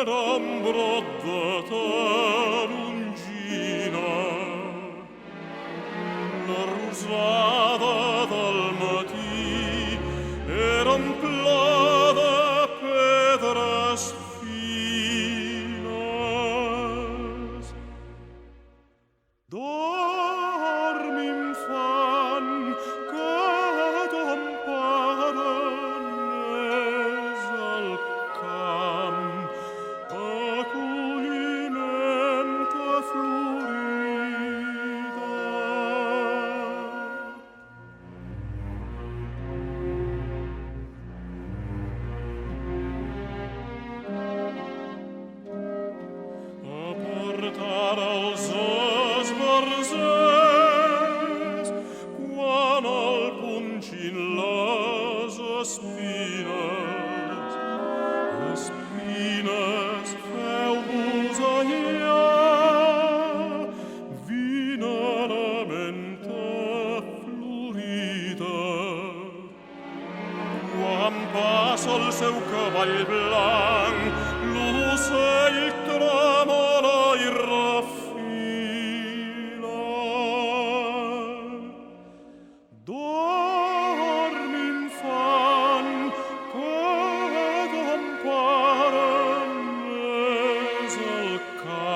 eram broddata lungina, la rusada dal matí era omplada pedres fines. Dormi, infant, que ton pare n'és al camp, acolliment-te florida. A portar els esbarzers quan el punxin les espines. Espines, feu-vos allà, vinerament florida. Quan passa el seu cavall blanc, l'ocell tremola i refila. Dormi, infant, que ton pare n'és al camp.